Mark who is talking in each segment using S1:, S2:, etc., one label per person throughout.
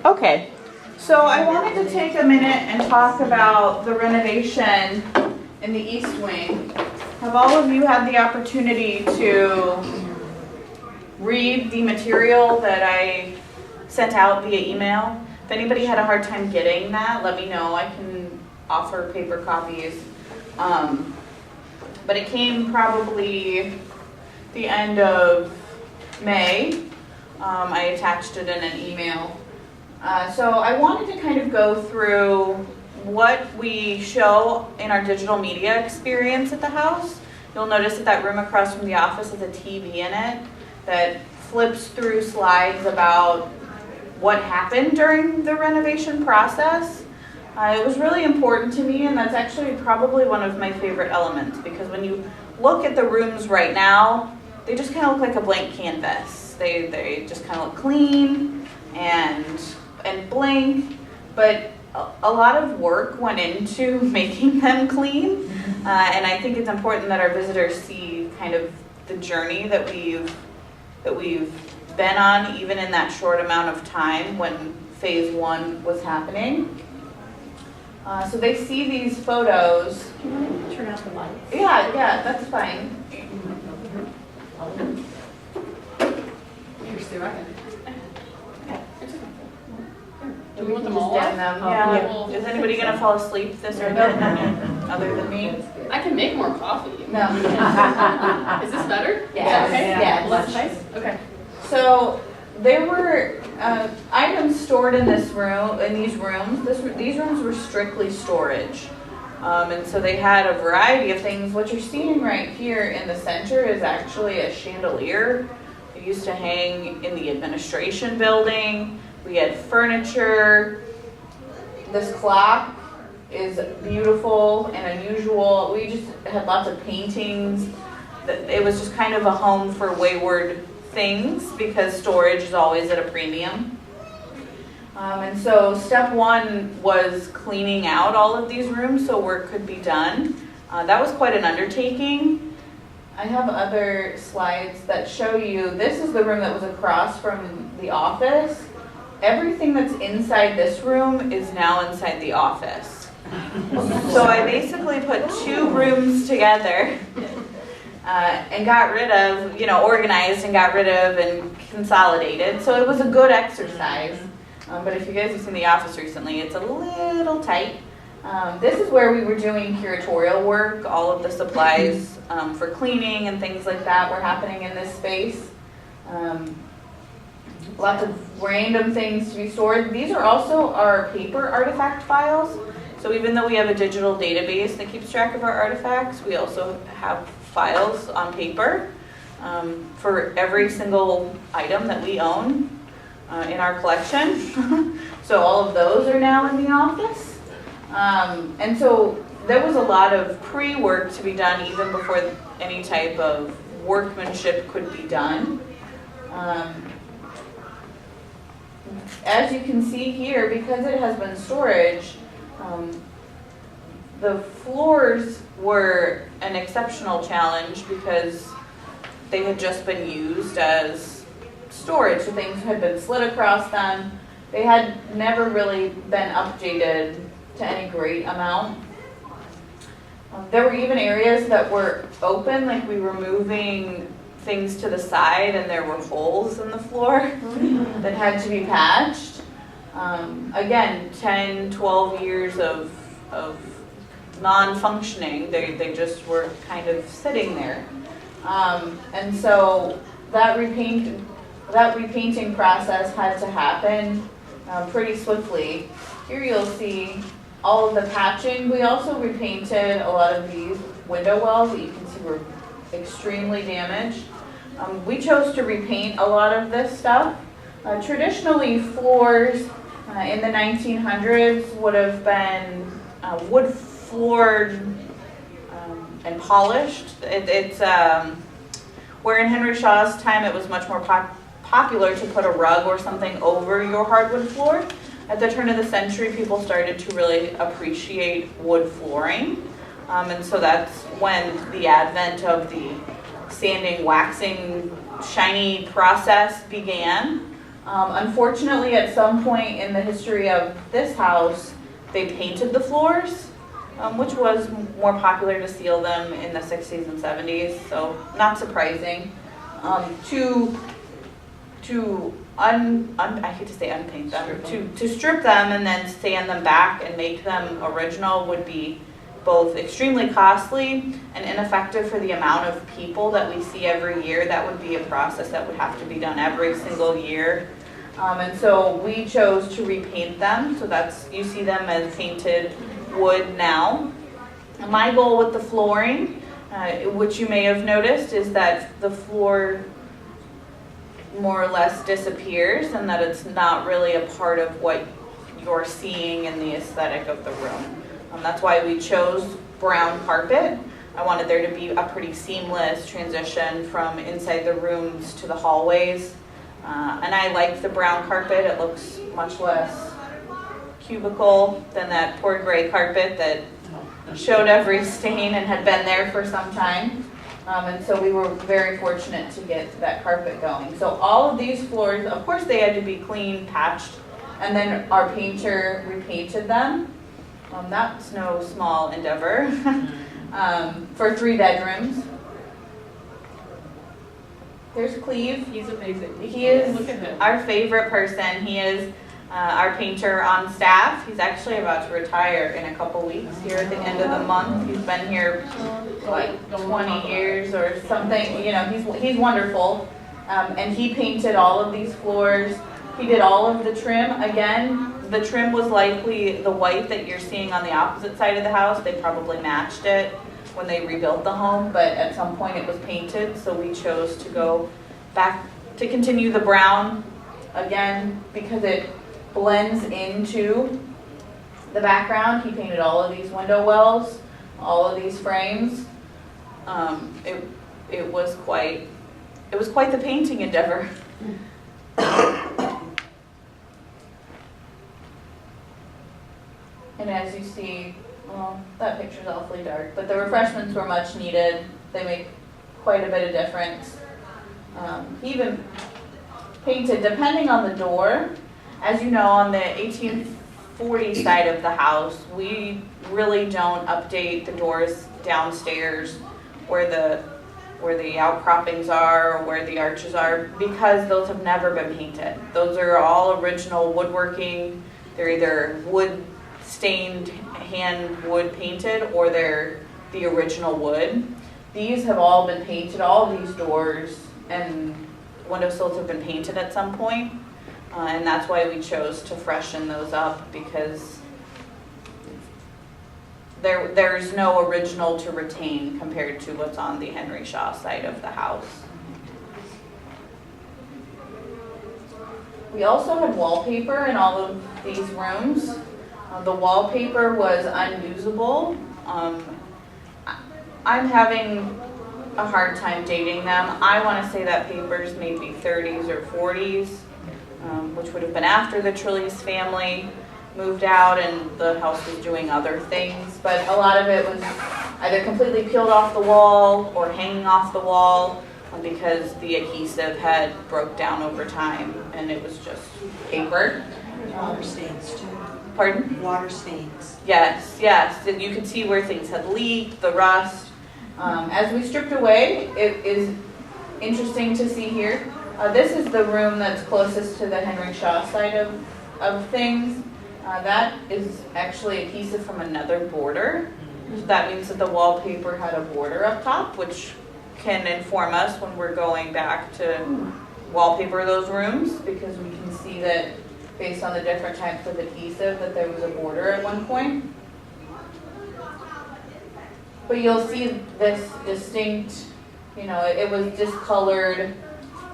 S1: Okay, so I wanted to take a minute and talk about the renovation in the East Wing. Have all of you had the opportunity to read the material that I sent out via email? If anybody had a hard time getting that, let me know. I can offer paper copies. But it came probably the end of May. I attached it in an email. So I wanted to kind of go through what we show in our digital media experience at the house. You'll notice that room across from the office has a TV in it that flips through slides about what happened during the renovation process. It was really important to me, and that's actually probably one of my favorite elements, because when you look at the rooms right now, they just kind of look like a blank canvas. They just kind of look clean and blank, but a lot of work went into making them clean, and I think it's important that our visitors see kind of the journey that we've been on, even in that short amount of time when phase one was happening. So they see these photos.
S2: Can you turn out the lights?
S1: Yeah, that's fine.
S2: Here's the record.
S1: Do we want them all? Yeah. Is anybody gonna fall asleep this or that other than me?
S2: I can make more coffee.
S1: No.
S2: Is this better?
S1: Yeah.
S2: Okay.
S1: Yeah.
S2: Less nice? Okay.
S1: So there were items stored in this room, in these rooms. These rooms were strictly storage. And so they had a variety of things. What you're seeing right here in the center is actually a chandelier. It used to hang in the administration building. We had furniture. This clock is beautiful and unusual. We just had lots of paintings. It was just kind of a home for wayward things, because storage is always at a premium. And so step one was cleaning out all of these rooms so work could be done. That was quite an undertaking. I have other slides that show you, this is the room that was across from the office. Everything that's inside this room is now inside the office. So I basically put two rooms together and got rid of, organized and got rid of and consolidated. So it was a good exercise. But if you guys have seen the office recently, it's a little tight. This is where we were doing curatorial work. All of the supplies for cleaning and things like that were happening in this space. Lots of random things to be stored. These are also our paper artifact files. So even though we have a digital database that keeps track of our artifacts, we also have files on paper for every single item that we own in our collection. So all of those are now in the office. And so there was a lot of pre-work to be done even before any type of workmanship could be done. As you can see here, because it has been storage, the floors were an exceptional challenge because they had just been used as storage. So things had been slid across them. They had never really been updated to any great amount. There were even areas that were open, like we were moving things to the side and there were holes in the floor that had to be patched. Again, 10, 12 years of non-functioning, they just were kind of sitting there. And so that repainting process had to happen pretty swiftly. Here you'll see all of the patching. We also repainted a lot of these window wells that you can see were extremely damaged. We chose to repaint a lot of this stuff. Traditionally, floors in the 1900s would have been wood floored and polished. It's where in Henry Shaw's time it was much more popular to put a rug or something over your hardwood floor. At the turn of the century, people started to really appreciate wood flooring. And so that's when the advent of the sanding, waxing, shiny process began. Unfortunately, at some point in the history of this house, they painted the floors, which was more popular to seal them in the 60s and 70s, so not surprising. I hate to say unpaint them, to strip them and then sand them back and make them original would be both extremely costly and ineffective for the amount of people that we see every year. That would be a process that would have to be done every single year. And so we chose to repaint them. So you see them as painted wood now. My goal with the flooring, which you may have noticed, is that the floor more or less disappears and that it's not really a part of what you're seeing in the aesthetic of the room. That's why we chose brown carpet. I wanted there to be a pretty seamless transition from inside the rooms to the hallways. And I like the brown carpet. It looks much less cubicle than that poor gray carpet that showed every stain and had been there for some time. And so we were very fortunate to get that carpet going. So all of these floors, of course they had to be cleaned, patched, and then our painter repainted them. That's no small endeavor for 3 bedrooms. There's Cleve.
S2: He's amazing.
S1: He is
S2: Look at him.
S1: our favorite person. He is our painter on staff. He's actually about to retire in a couple weeks here at the end of the month. He's been here like 20 years or something. You know, he's wonderful. And he painted all of these floors. He did all of the trim. Again, the trim was likely the white that you're seeing on the opposite side of the house. They probably matched it when they rebuilt the home, but at some point it was painted, so we chose to go back to continue the brown again because it blends into the background. He painted all of these window wells, all of these frames. It was quite the painting endeavor. And as you see, well, that picture's awfully dark, but the refreshments were much needed. They make quite a bit of difference. He even painted, depending on the door, as you know, on the 1840 side of the house, we really don't update the doors downstairs where the outcroppings are or where the arches are because those have never been painted. Those are all original woodworking. They're either wood stained, hand wood painted, or they're the original wood. These have all been painted. All of these doors and windowsills have been painted at some point, and that's why we chose to freshen those up because there's no original to retain compared to what's on the Henry Shaw side of the house. We also had wallpaper in all of these rooms. The wallpaper was unusable. I'm having a hard time dating them. I want to say that paper's maybe 30s or 40s, which would have been after the Trullies family moved out and the house was doing other things. But a lot of it was either completely peeled off the wall or hanging off the wall because the adhesive had broke down over time and it was just paper.
S3: Water stains too.
S1: Pardon?
S3: Water stains.
S1: Yes, yes. And you could see where things had leaked, the rust. As we stripped away, it is interesting to see here. This is the room that's closest to the Henry Shaw side of things. That is actually adhesive from another border. So that means that the wallpaper had a border up top, which can inform us when we're going back to wallpaper those rooms because we can see that based on the different types of adhesive that there was a border at one point. But you'll see this distinct, it was discolored.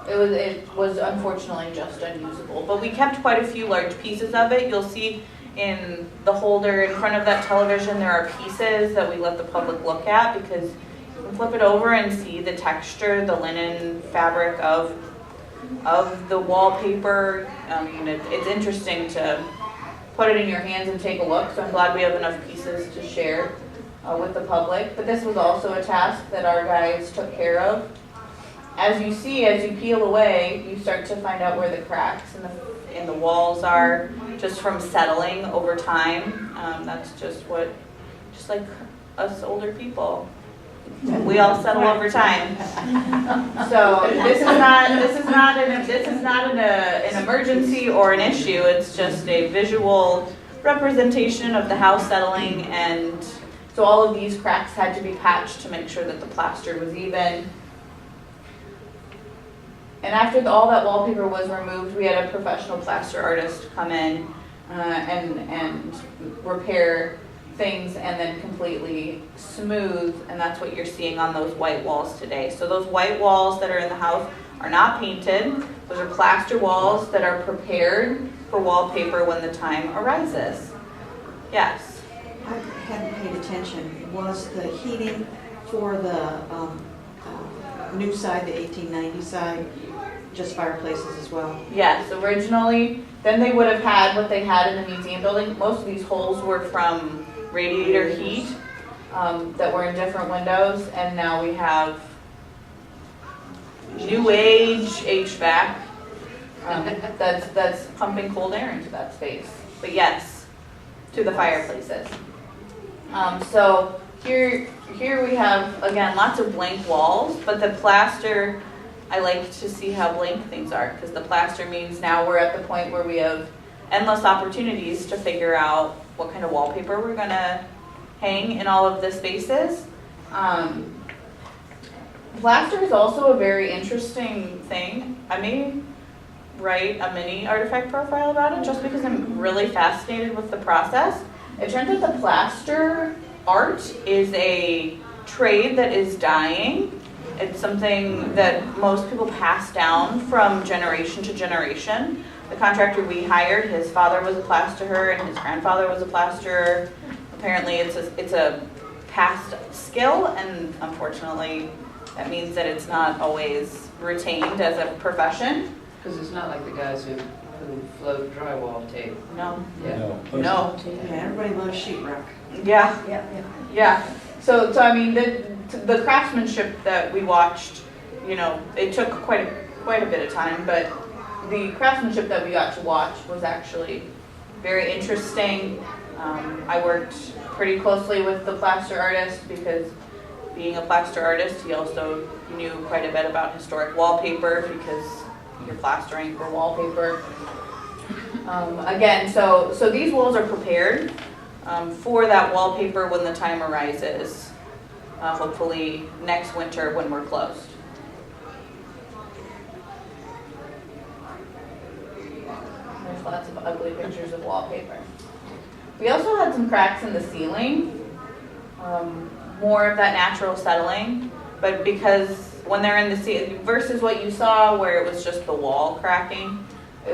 S1: It was unfortunately just unusable. But we kept quite a few large pieces of it. You'll see in the holder in front of that television there are pieces that we let the public look at because you can flip it over and see the texture, the linen fabric of the wallpaper. It's interesting to put it in your hands and take a look, so I'm glad we have enough pieces to share with the public. But this was also a task that our guys took care of. as you see, as you peel away, you start to find out where the cracks in the walls are, just from settling over time. That's just like us older people. We all settle over time. So this is not an emergency or an issue. It's just a visual representation of the house settling, and so all of these cracks had to be patched to make sure that the plaster was even. And after all that wallpaper was removed, we had a professional plaster artist come in and repair things and then completely smooth, and that's what you're seeing on those white walls today. So those white walls that are in the house are not painted. Those are plaster walls that are prepared for wallpaper when the time arises. Yes?
S3: I hadn't paid attention. Was the heating for the new side, the 1890 side, just fireplaces as well?
S1: Yes, originally, then they would have had what they had in the museum building. Most of these holes were from radiator heat that were in different windows, and now we have new age HVAC that's pumping cold air into that space. But yes, to the fireplaces. So here we have, again, lots of blank walls, but the plaster, I like to see how blank things are, because the plaster means now we're at the point where we have endless opportunities to figure out what kind of wallpaper we're going to hang in all of the spaces. Plaster is also a very interesting thing. I may write a mini artifact profile about it just because I'm really fascinated with the process. It turns out the plaster art is a trade that is dying. It's something that most people pass down from generation to generation. The contractor we hired, his father was a plasterer and his grandfather was a plasterer. Apparently it's a past skill, and unfortunately that means that it's not always retained as a profession.
S4: Because it's not like the guys who float drywall tape.
S1: No.
S4: Yeah.
S1: No.
S3: Yeah, everybody loves sheetrock.
S1: Yeah. Yeah. So I mean, the craftsmanship that we watched, it took quite a bit of time, but the craftsmanship that we got to watch was actually very interesting. I worked pretty closely with the plaster artist because, being a plaster artist, he also knew quite a bit about historic wallpaper because you're plastering for wallpaper. Again, so these walls are prepared for that wallpaper when the time arises, hopefully next winter when we're closed. There's lots of ugly pictures of wallpaper. We also had some cracks in the ceiling, more of that natural settling, but because when they're in the ceiling, versus what you saw where it was just the wall cracking,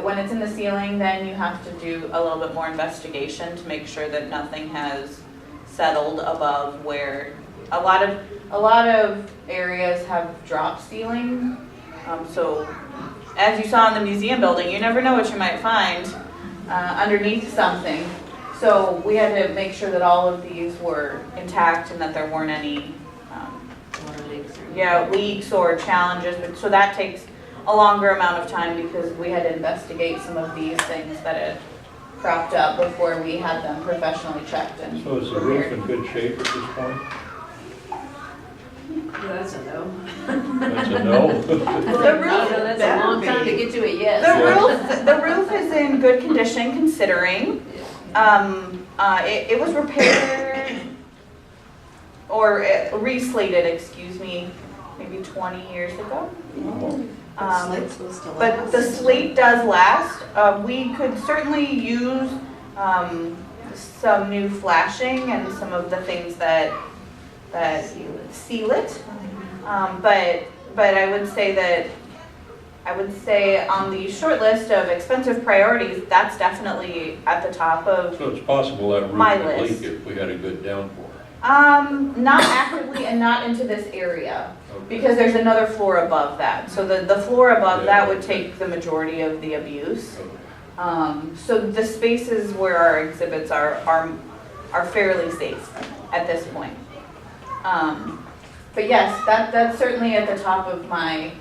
S1: when it's in the ceiling, then you have to do a little bit more investigation to make sure that nothing has settled above where a lot of areas have drop ceiling. So as you saw in the museum building, you never know what you might find underneath something. So we had to make sure that all of these were intact and that there weren't any leaks or challenges. But so that takes a longer amount of time because we had to investigate some of these things that had cropped up before we had them professionally checked. And
S5: so is the roof in good shape at this point?
S4: Yeah, that's a no.
S5: That's a no?
S1: The roof,
S4: No, that's a long time to get to a yes.
S1: the roof is in good condition considering. It was repaired or reslated, excuse me, maybe 20 years ago. But the slate does last. We could certainly use some new flashing and some of the things that seal it. But I would say on the short list of expensive priorities, that's definitely at the top of.
S5: So it's possible that roof
S1: My
S5: would
S1: list.
S5: leak if we had a good downpour?
S1: Not actively and not into this area,
S5: Okay.
S1: because there's another floor above that. So the floor above
S5: Yeah.
S1: that would take the majority of the abuse.
S5: Okay.
S1: So the spaces where our exhibits are fairly safe at this point. But yes, that's certainly at the top of my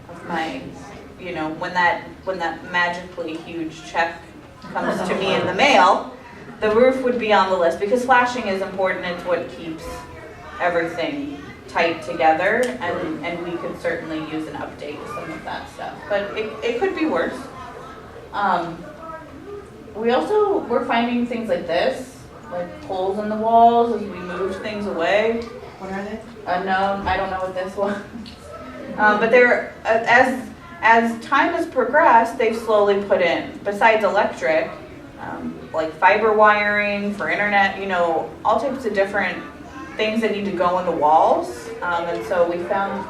S1: of my, you know, when that magically huge check comes to me in the mail, the roof would be on the list because flashing is important. It's what keeps everything tight together, and we could certainly use an update to some of that stuff. But it could be worse. We also were finding things like this, like holes in the walls as we moved things away.
S3: What are they?
S1: Unknown, I don't know what this was. But they're, as time has progressed, they've slowly put in, besides electric, like fiber wiring for internet, you know, all types of different things that need to go in the walls. And so we found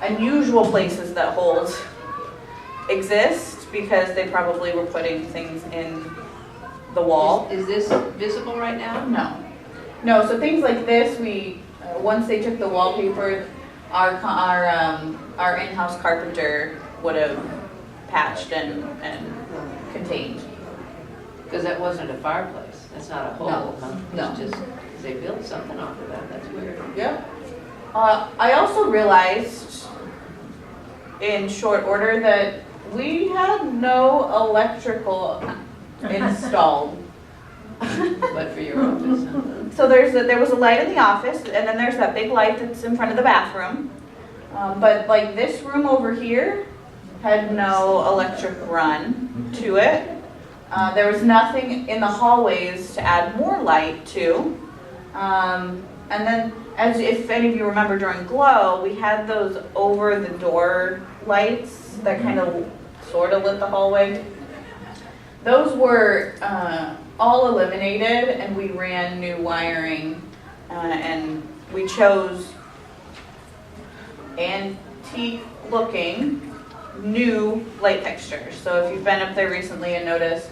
S1: unusual places that holes exist because they probably were putting things in the wall.
S4: Is this visible right now?
S1: No, so things like this, we, once they took the wallpaper, our in-house carpenter would have patched and contained.
S4: Because that wasn't a fireplace. That's not a hole.
S1: No,
S4: Huh?
S1: no.
S4: It's just, they built something off of that. That's weird.
S1: Yep. I also realized in short order that we had no electrical installed.
S4: But for your office, huh?
S1: So there was a light in the office, and then there's that big light that's in front of the bathroom. But like this room over here had no electric run to it. There was nothing in the hallways to add more light to. And then, as if any of you remember during Glow, we had those over the door lights that kind of sort of lit the hallway. Those were all eliminated, and we ran new wiring, and we chose antique looking new light fixtures. So if you've been up there recently and noticed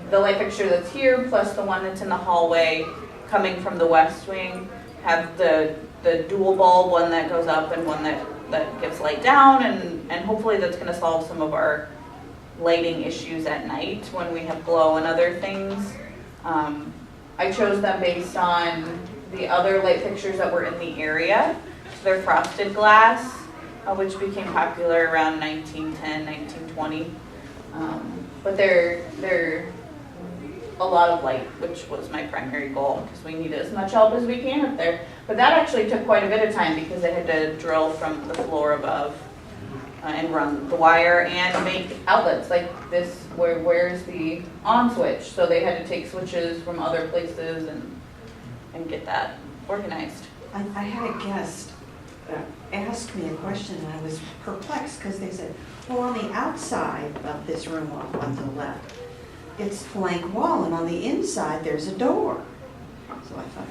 S1: the light fixture that's here plus the one that's in the hallway coming from the west wing have the dual bulb, one that goes up and one that gives light down, and hopefully that's going to solve some of our lighting issues at night when we have glow and other things. I chose them based on the other light fixtures that were in the area. So they're frosted glass, which became popular around 1910, 1920. But they're a lot of light, which was my primary goal because we needed as much help as we can up there. But that actually took quite a bit of time because they had to drill from the floor above and run the wire and make outlets like this. Where's the on switch? So they had to take switches from other places and get that organized.
S3: I had a guest ask me a question, and I was perplexed because they said, well, on the outside of this room off on the left, it's blank wall, and on the inside there's a door. So I thought,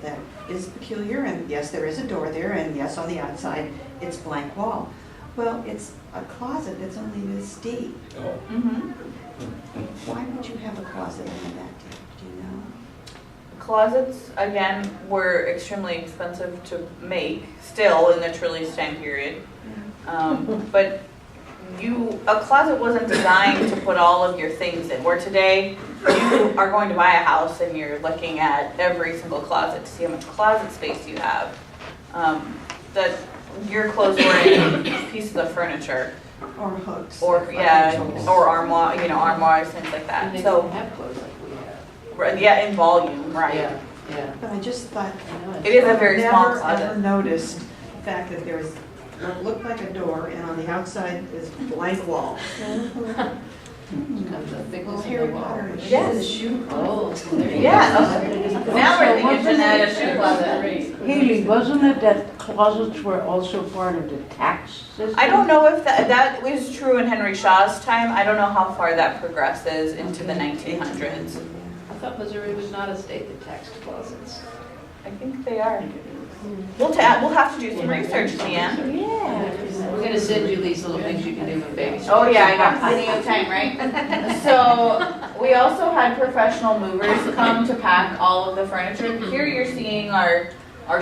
S3: that is peculiar, and yes, there is a door there, and yes, on the outside it's blank wall. Well, it's a closet that's only this deep.
S5: Oh.
S1: Mm-hmm.
S3: Why would you have a closet only that deep? Do you know?
S1: Closets, again, were extremely expensive to make, still in the Trulli's time period. But a closet wasn't designed to put all of your things in. Where today, you are going to buy a house and you're looking at every single closet to see how much closet space you have. That your clothes were in pieces of furniture.
S3: Or hooks.
S1: Or armoires, things like
S4: And
S1: that.
S4: they
S1: So,
S4: don't have clothes like we have.
S1: yeah, in volume, right.
S4: Yeah.
S3: But I just thought,
S1: It is a very small
S3: never
S1: closet.
S3: ever noticed the fact that there's what looked like a door, and on the outside is blank wall.
S4: Kind of the thickness
S3: Well,
S4: of
S3: Harry
S4: the wall.
S3: Potter is
S1: Yes.
S3: shoe.
S4: Oh, there you go.
S1: Yeah. Now we're thinking Jeanette, a shoe closet.
S6: Haley, wasn't it that closets were also part of the tax system?
S1: I don't know if that was true in Henry Shaw's time. I don't know how far that progresses into the 1900s.
S4: I thought Missouri was not a state that taxed closets.
S1: I think they are. We'll have to do some research, Leanne.
S6: Yeah.
S4: We're gonna send you these little things you can do with babies.
S1: Oh yeah, I got plenty of time, right? So we also had professional movers come to pack all of the furniture. Here you're seeing our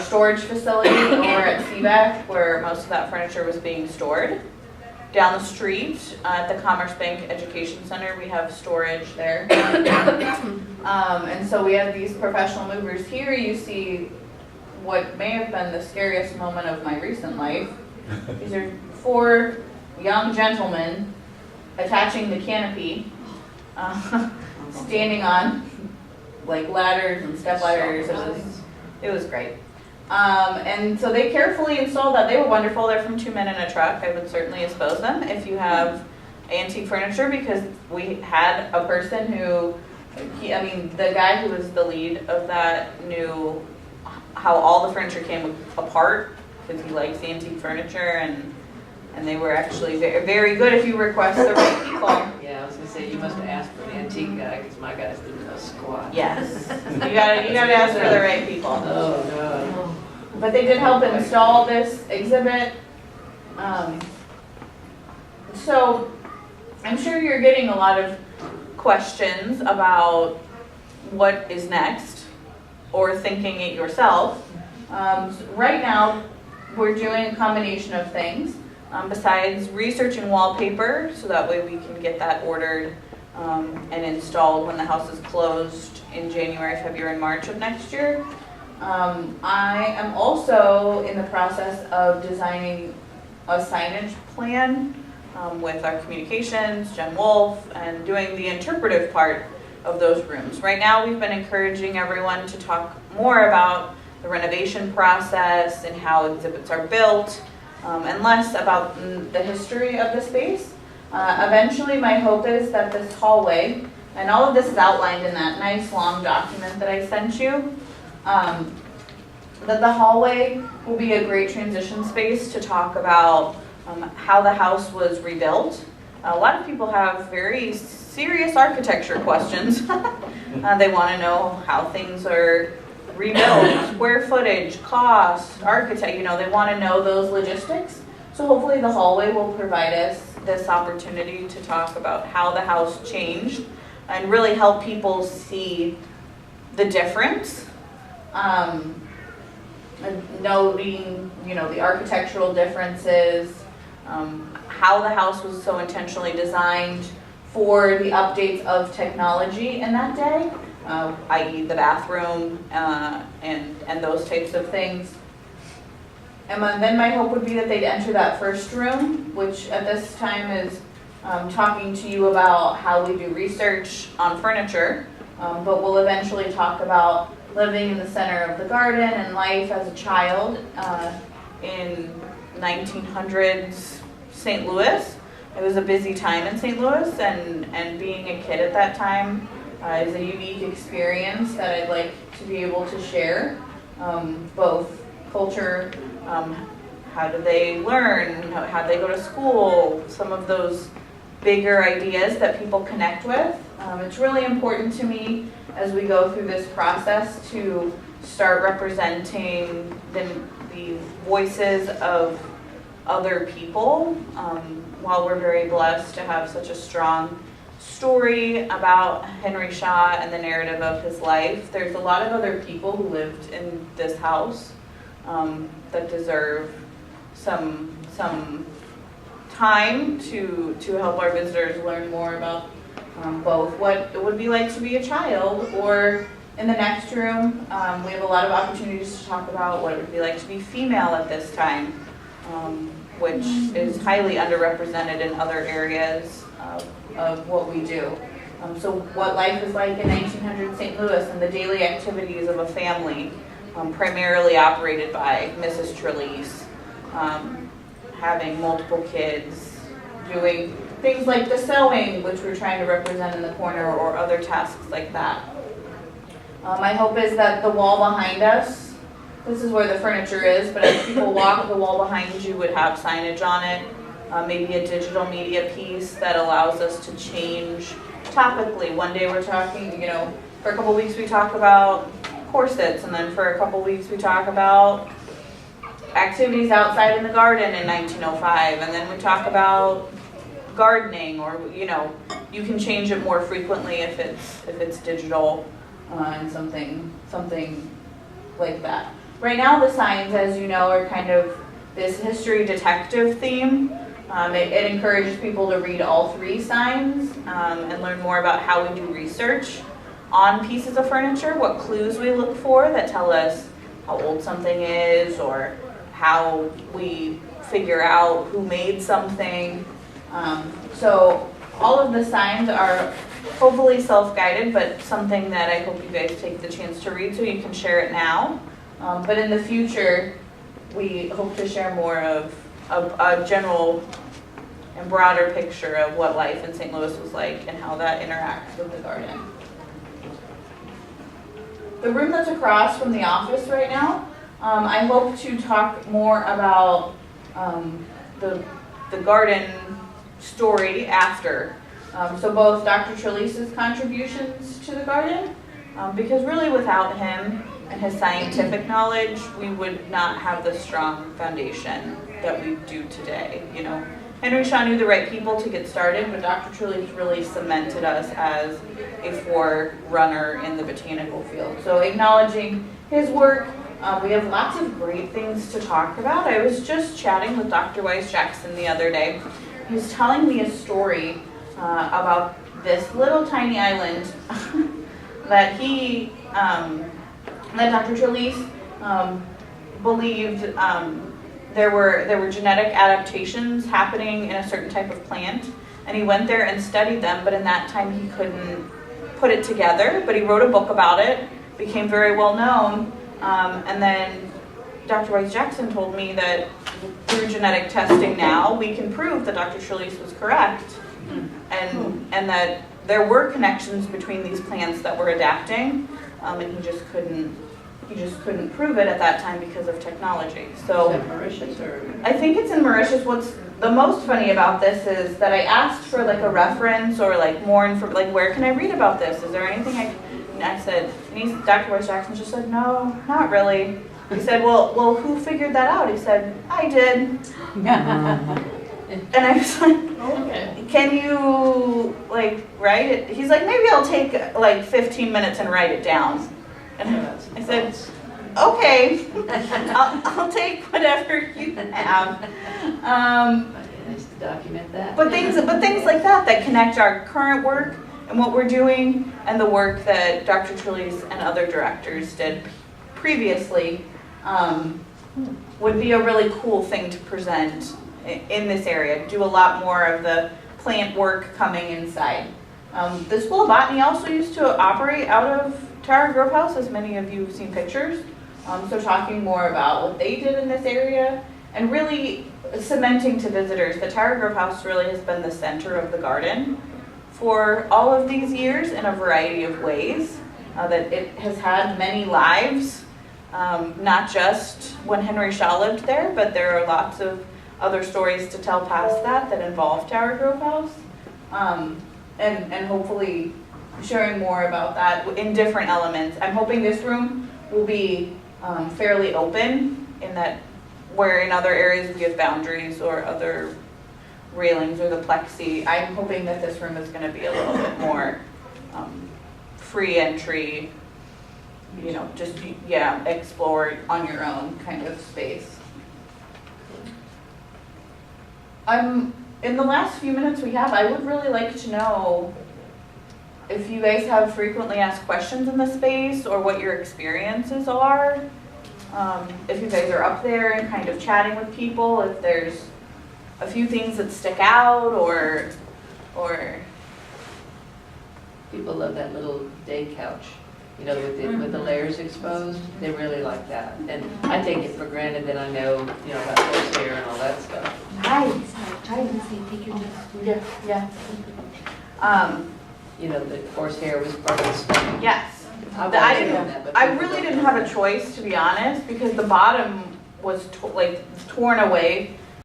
S1: storage facility over at CBEC where most of that furniture was being stored. Down the street at the Commerce Bank Education Center, we have storage there. And so we have these professional movers. Here you see what may have been the scariest moment of my recent life. These are 4 young gentleman attaching the canopy, standing on like ladders and step ladders. It was great. And so they carefully installed that. They were wonderful. They're from 2 Men in a Truck. I would certainly expose them if you have antique furniture, because we had a person who, the guy who was the lead of that knew how all the furniture came apart, because he likes antique furniture, and they were actually very, very good if you request the right people.
S4: Yeah, I was gonna say, you must have asked for the antique guy, because my guys didn't know squat.
S1: Yes, you gotta ask for the right people.
S4: Oh, God.
S1: But they did help install this exhibit. So I'm sure you're getting a lot of questions about what is next, or thinking it yourself. Right now, we're doing a combination of things. Besides researching wallpaper, so that way we can get that ordered and installed when the house is closed in January, February, and March of next year. I am also in the process of designing a signage plan with our communications, Jen Wolf, and doing the interpretive part of those rooms. Right now, we've been encouraging everyone to talk more about the renovation process and how exhibits are built, and less about the history of the space. Eventually, my hope is that this hallway, and all of this is outlined in that nice long document that I sent you, that the hallway will be a great transition space to talk about how the house was rebuilt. A lot of people have very serious architecture questions. They want to know how things are rebuilt, square footage, cost, architect, they want to know those logistics. So hopefully the hallway will provide us this opportunity to talk about how the house changed and really help people see the difference. Noting, the architectural differences, how the house was so intentionally designed for the updates of technology in that day, i.e. the bathroom and those types of things. And then my hope would be that they'd enter that first room, which at this time is talking to you about how we do research on furniture, but we'll eventually talk about living in the center of the garden and life as a child in 1900s St. Louis. It was a busy time in St. Louis, and being a kid at that time is a unique experience that I'd like to be able to share. Both culture, how do they learn, how do they go to school, some of those bigger ideas that people connect with. It's really important to me as we go through this process to start representing the voices of other people. While we're very blessed to have such a strong story about Henry Shaw and the narrative of his life, there's a lot of other people who lived in this house that deserve some time to help our visitors learn more about both what it would be like to be a child, or in the next room, we have a lot of opportunities to talk about what it would be like to be female at this time, which is highly underrepresented in other areas of what we do. So what life is like in 1900 St. Louis and the daily activities of a family, primarily operated by Mrs. Trelease, having multiple kids, doing things like the sewing, which we're trying to represent in the corner, or other tasks like that. My hope is that the wall behind us, this is where the furniture is, but as people walk, the wall behind you would have signage on it, maybe a digital media piece that allows us to change topically. One day we're talking, for a couple weeks we talk about corsets, and then for a couple weeks we talk about activities outside in the garden in 1905, and then we talk about gardening, or you can change it more frequently if it's digital and something like that. Right now the signs, as you know, are kind of this history detective theme. It encourages people to read all three signs and learn more about how we do research on pieces of furniture, what clues we look for that tell us how old something is, or how we figure out who made something. So all of the signs are hopefully self-guided, but something that I hope you guys take the chance to read so you can share it now. But in the future, we hope to share more of a general and broader picture of what life in St. Louis was like and how that interacts with the garden. The room that's across from the office right now, I hope to talk more about the garden story after. So both Dr. Trelease's contributions to the garden, because really without him and his scientific knowledge, we would not have the strong foundation that we do today. You know, Henry Shaw knew the right people to get started, but Dr. Trelease really cemented us as a forerunner in the botanical field. So acknowledging his work, we have lots of great things to talk about. I was just chatting with Dr. Weiss Jackson the other day. He was telling me a story about this little tiny island that he, that Dr. Trelease believed there were genetic adaptations happening in a certain type of plant, and he went there and studied them, but in that time he couldn't put it together, but he wrote a book about it, became very well known, and then Dr. Weiss Jackson told me that through genetic testing now, we can prove that Dr. Trelease was correct, and that there were connections between these plants that were adapting, and he just couldn't prove it at that time because of technology. So
S4: Is that Mauritius or?
S1: I think it's in Mauritius. What's the most funny about this is that I asked for like a reference or like more info, like where can I read about this? Is there anything I said, and Dr. Weiss Jackson just said, no, not really. He said, well, who figured that out? He said, I did. And I was like,
S2: Okay.
S1: can you like write it? He's like, maybe I'll take like 15 minutes and write it down. And I said, okay, I'll take whatever you have.
S4: Nice to document that.
S1: But things like that connect our current work and what we're doing and the work that Dr. Trelease and other directors did previously would be a really cool thing to present in this area. Do a lot more of the plant work coming inside. The School of Botany also used to operate out of Tower Grove House, as many of you have seen pictures. So talking more about what they did in this area and really cementing to visitors that Tower Grove House really has been the center of the garden for all of these years in a variety of ways. That it has had many lives, not just when Henry Shaw lived there, but there are lots of other stories to tell past that involve Tower Grove House. And hopefully sharing more about that in different elements. I'm hoping this room will be fairly open in that where in other areas we have boundaries or other railings or the plexi. I'm hoping that this room is going to be a little bit more free entry, you know, just, yeah, explore on your own kind of space. In the last few minutes we have, I would really like to know if you guys have frequently asked questions in the space or what your experiences are. If you guys are up there and kind of chatting with people, if there's a few things that stick out or
S4: People love that little day couch, you know, with the layers exposed. They really like that. And I take it for granted that I know, you know, about horse hair and all that stuff.
S1: Nice. Yeah.
S4: You know, that horse hair was part of the stomach.
S1: Yes.
S4: I've
S1: I
S4: always known that, but
S1: I
S4: people
S1: really
S4: don't
S1: didn't
S4: know.
S1: have a choice, to be honest, because the bottom was torn away